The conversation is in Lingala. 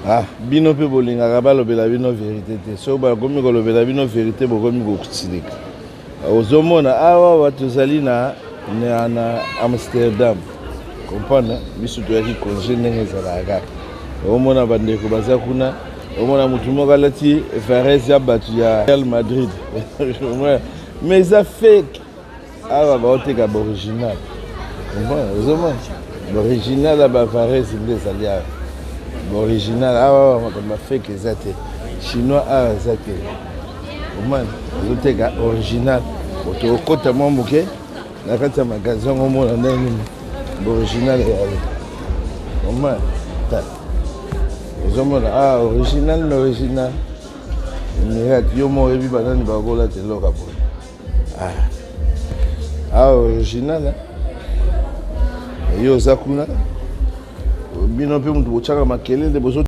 Ah, bino pe bolinga ba lobela bino vérité te. So ba komi ko lobela bino vérité bo komi ko kutilika. Ozomona awa watozali na Amsterdam. Comprendre? Biso to yaki congé ndenge ezalaka. Omona bandeko baza kuna. Omona mutu moko alati Fares ya batu ya Real Madrid. Mais ça fake. Awa ba oteka original. Comprendre? Ozomona original ba Fares ndezali awa. Original, ah ouais, ma fait que ça chinois, ah ça man, je original. Au côté mon bouquet, la carte magasin au monde original et man, ah original. Mais yo mo rebi banane bagola te loka bon. Ah original. Yo zakuna. Bino pe mutu bochaka makelele bozo